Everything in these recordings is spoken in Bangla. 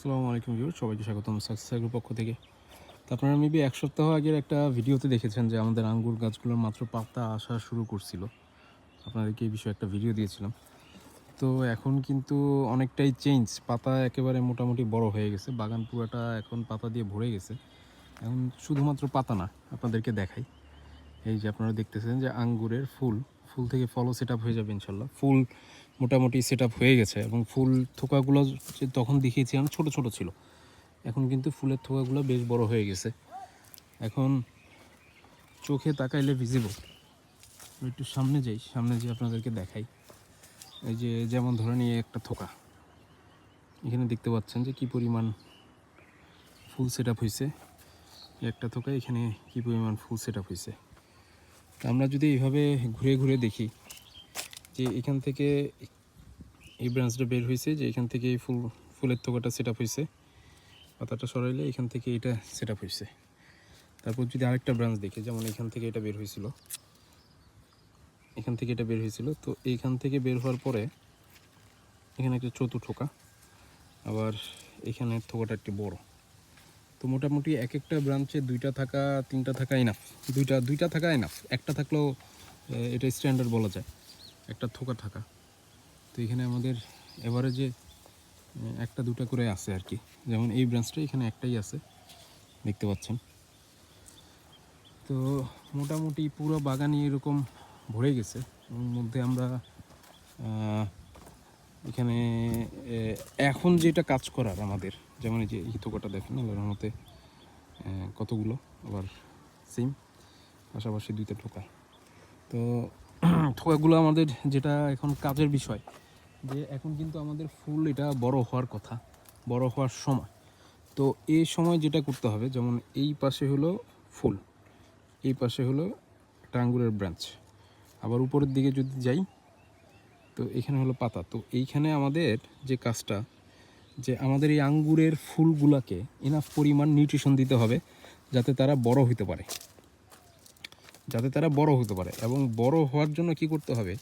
আসসালামু আলাইকুম ভিউয়ার, সবাইকে স্বাগতম সাকসেস এগ্রোর পক্ষ থেকে। তো আপনারা মেবি এক সপ্তাহ আগের একটা ভিডিওতে দেখেছেন যে আমাদের আঙ্গুর গাছগুলোর মাত্র পাতা আসা শুরু করছিল। আপনাদেরকে এই বিষয়ে একটা ভিডিও দিয়েছিলাম। তো এখন কিন্তু অনেকটাই চেঞ্জ, পাতা একেবারে মোটামুটি বড় হয়ে গেছে, বাগান পুরাটা এখন পাতা দিয়ে ভরে গেছে। এখন শুধুমাত্র পাতা না, আপনাদেরকে দেখাই। এই যে আপনারা দেখতেছেন যে আঙ্গুরের ফুল থেকে ফলও সেট আপ হয়ে যাবে ইনশাল্লাহ। ফুল মোটামুটি সেট আপ হয়ে গেছে এবং ফুল থোকাগুলো যে তখন দেখিয়েছিলাম ছোট ছোট ছিল, এখন কিন্তু ফুলের থোকাগুলো বেশ বড় হয়ে গেছে। এখন চোখে তাকাইলে ভিজিবল। একটু সামনে যাই, সামনে যেয়ে আপনাদেরকে দেখাই। এই যে যেমন ধরে নিয়ে একটা থোকা, এখানে দেখতে পাচ্ছেন যে কি পরিমাণ ফুল সেট আপ হয়েছে। একটা থোকা এখানে কি পরিমাণ ফুল সেট আপ হয়েছে। আমরা যদি এইভাবে ঘুরে ঘুরে দেখি যে এখান থেকে এই ব্রাঞ্চটা বের হয়েছে, যে এখান থেকে এই ফুলের থোকাটা সেট আপ হয়েছে, পাতাটা সরাইলে এখান থেকে এটা সেট আপ হয়েছে। তারপর যদি আরেকটা ব্রাঞ্চ দেখি, যেমন এখান থেকে এটা বের হয়েছিল, এখান থেকে এটা বের হয়েছিল, তো এইখান থেকে বের হওয়ার পরে এখানে একটা থোকা, আবার এখানে থোকাটা একটু বড়। তো মোটামুটি এক একটা ব্রাঞ্চে দুইটা থাকা, তিনটা থাকা ইনাফ। দুইটা থাকা ইনাফ, একটা থাকলেও এটা স্ট্যান্ডার্ড বলা যায়, একটা থোকা থাকা। তো এখানে আমাদের এভারেজে একটা দুটা করে আছে আর কি। যেমন এই ব্রাঞ্চটা এখানে একটাই আছে, দেখতে পাচ্ছেন। তো মোটামুটি পুরো বাগানই এরকম ভরে গেছে। এবং মধ্যে আমরা এখানে এখন যেটা কাজ করার আমাদের, যেমন এই যে এই থোকাটা দেখেন আল্লাহর মতে কতগুলো, আবার সেম পাশাপাশি দুইটা থোকা। তো থোকাগুলো আমাদের যেটা এখন কাজের বিষয়, যে এখন কিন্তু আমাদের ফুল এটা বড় হওয়ার কথা, বড় হওয়ার সময়। তো এই সময় যেটা করতে হবে, যেমন এই পাশে হলো ফুল, এই পাশে হলো একটা আঙ্গুরের ব্রাঞ্চ, আবার উপরের দিকে যদি যাই তো এখানে হলো পাতা। তো এইখানে আমাদের যে কাজটা, যে আমাদের এই আঙ্গুরের ফুলগুলোকে এনাফ পরিমাণ নিউট্রিশন দিতে হবে যাতে তারা বড় হতে পারে, এবং বড় হওয়ার জন্য কি করতে হবে,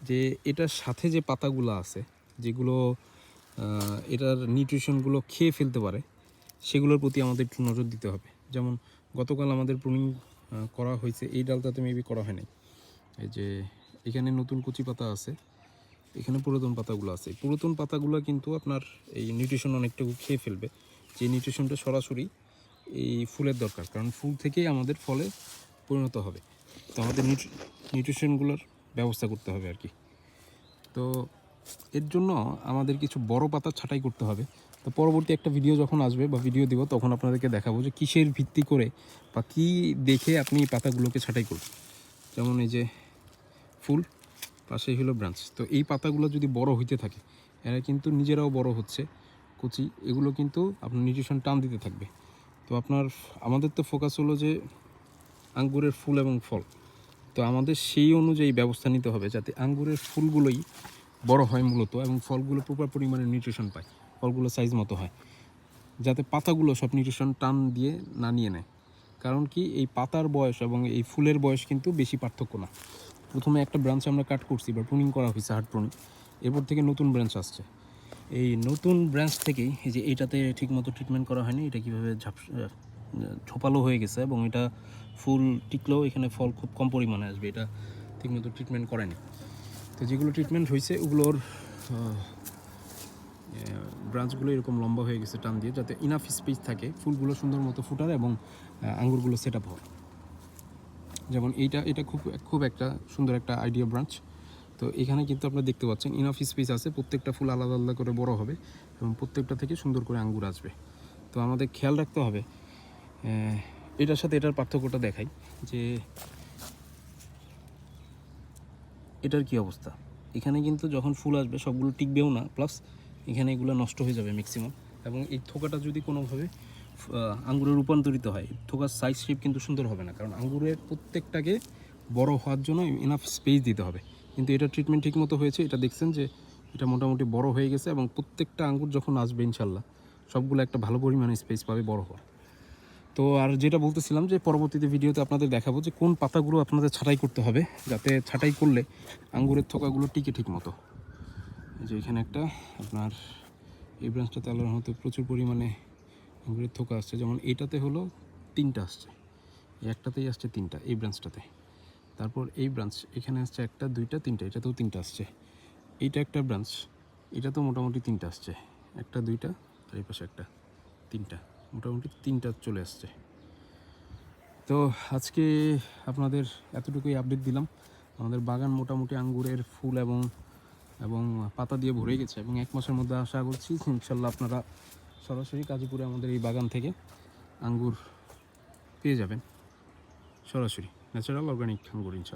যে এটার সাথে যে পাতাগুলো আছে, যেগুলো এটার নিউট্রিশনগুলো খেয়ে ফেলতে পারে, সেগুলোর প্রতি আমাদের একটু নজর দিতে হবে। যেমন গতকাল আমাদের প্রুনিং করা হয়েছে, এই ডালটাতে মেবি করা হয় নাই। এই যে এখানে নতুন কচি পাতা আছে, এখানে পুরাতন পাতাগুলো আছে। পুরাতন পাতাগুলো কিন্তু আপনার এই নিউট্রিশন অনেকটুকু খেয়ে ফেলবে, যে নিউট্রিশনটা সরাসরি এই ফুলের দরকার, কারণ ফুল থেকেই আমাদের ফলে পরিণত হবে। তো আমাদের নিউট্রিশনগুলোর ব্যবস্থা করতে হবে আর কি। তো এর জন্য আমাদের কিছু বড় পাতা ছাঁটাই করতে হবে। তো পরবর্তী একটা ভিডিও যখন আসবে বা ভিডিও দিব, তখন আপনাদেরকে দেখাবো যে কিসের ভিত্তি করে বা কী দেখে আপনি পাতাগুলোকে ছাঁটাই করবেন। যেমন এই যে ফুল, পাশেই হলো ব্রাঞ্চ। তো এই পাতাগুলো যদি বড় হইতে থাকে, এরা কিন্তু নিজেরাও বড় হচ্ছে, কুচি, এগুলো কিন্তু আপনার নিউট্রিশন টান দিতে থাকবে। তো আমাদের তো ফোকাস হলো যে আঙ্গুরের ফুল এবং ফল। তো আমাদের সেই অনুযায়ী ব্যবস্থা নিতে হবে যাতে আঙ্গুরের ফুলগুলোই বড় হয় মূলত, এবং ফলগুলো প্রপার পরিমাণে নিউট্রিশন পায়, ফলগুলো সাইজ মতো হয়, যাতে পাতাগুলো সব নিউট্রিশন টান দিয়ে না নিয়ে নেয়। কারণ কি, এই পাতার বয়স এবং এই ফুলের বয়স কিন্তু বেশি পার্থক্য না। প্রথমে একটা ব্রাঞ্চ আমরা কাট করছি বা প্রুনিং করা হয়েছে, হার্ড প্রুনিং, এরপর থেকে নতুন ব্রাঞ্চ আসছে। এই নতুন ব্রাঞ্চ থেকেই এই যে এইটাতে ঠিকমতো ট্রিটমেন্ট করা হয়নি, এটা কীভাবে ঝোপালো হয়ে গেছে, এবং এটা ফুল টিকলেও এখানে ফল খুব কম পরিমাণে আসবে, এটা ঠিকমতো ট্রিটমেন্ট করেনি। তো যেগুলো ট্রিটমেন্ট হয়েছে ওগুলোর ব্রাঞ্চগুলো এরকম লম্বা হয়ে গেছে টান দিয়ে, যাতে ইনাফ স্পেস থাকে ফুলগুলো সুন্দর মতো ফুটার এবং আঙ্গুরগুলো সেট আপ হয়। যেমন এটা খুব একটা সুন্দর একটা আইডিয়া ব্রাঞ্চ। তো এখানে কিন্তু আপনারা দেখতে পাচ্ছেন ইনাফ স্পেস আছে, প্রত্যেকটা ফুল আলাদা আলাদা করে বড় হবে এবং প্রত্যেকটা থেকে সুন্দর করে আঙ্গুর আসবে। তো আমাদের খেয়াল রাখতে হবে, এটার সাথে এটার পার্থক্যটা দেখাই, যে এটার কি অবস্থা। এখানে কিন্তু যখন ফুল আসবে সবগুলো টিকবেও না, প্লাস এখানে এগুলো নষ্ট হয়ে যাবে ম্যাক্সিমাম। এবং এই থোকাটা যদি কোনোভাবে আঙ্গুরে রূপান্তরিত হয়, থোকার সাইজ শেপ কিন্তু সুন্দর হবে না, কারণ আঙ্গুরের প্রত্যেকটাকে বড় হওয়ার জন্য ইনাফ স্পেস দিতে হবে। কিন্তু এটা ট্রিটমেন্ট ঠিকমতো হয়েছে, এটা দেখছেন যে এটা মোটামুটি বড় হয়ে গেছে, এবং প্রত্যেকটা আঙ্গুর যখন আসবে ইনশাল্লাহ সবগুলো একটা ভালো পরিমাণে স্পেস পাবে বড় হওয়া। তো আর যেটা বলতেছিলাম, যে পরবর্তীতে ভিডিওতে আপনাদের দেখাবো যে কোন পাতাগুলো আপনাদের ছাঁটাই করতে হবে, যাতে ছাঁটাই করলে আঙ্গুরের থোকাগুলো টিকে ঠিক মতো। এই যে এখানে একটা আপনার এই ব্রাঞ্চটাতে আল্লাহর রহমতে প্রচুর পরিমাণে আঙ্গুরের থোকা আসছে। যেমন এইটাতে হলো 3টা আসছে, এই একটাতেই আসছে 3টা এই ব্রাঞ্চটাতে। তারপর এই ব্রাঞ্চ এখানে আসছে 1টা 2টা 3টা, এটাতেও 3টা আসছে। এইটা একটা ব্রাঞ্চ, এটা তো মোটামুটি 3টা আসছে, 1টা 2টা আর এই পাশে 1টা 3টা, মোটামুটি 3টা চলে আসছে। তো আজকে আপনাদের এতটুকুই আপডেট দিলাম। আমাদের বাগান মোটামুটি আঙ্গুরের ফুল এবং এবং পাতা দিয়ে ভরে গেছে, এবং 1 মাসের মধ্যে আশা করছি ইনশাল্লাহ আপনারা সরাসরি কাজীপুরে আমাদের এই বাগান থেকে আঙ্গুর পেয়ে যাবেন, সরাসরি ন্যাচারাল অর্গানিক আঙ্গুর ইনশাল্লাহ।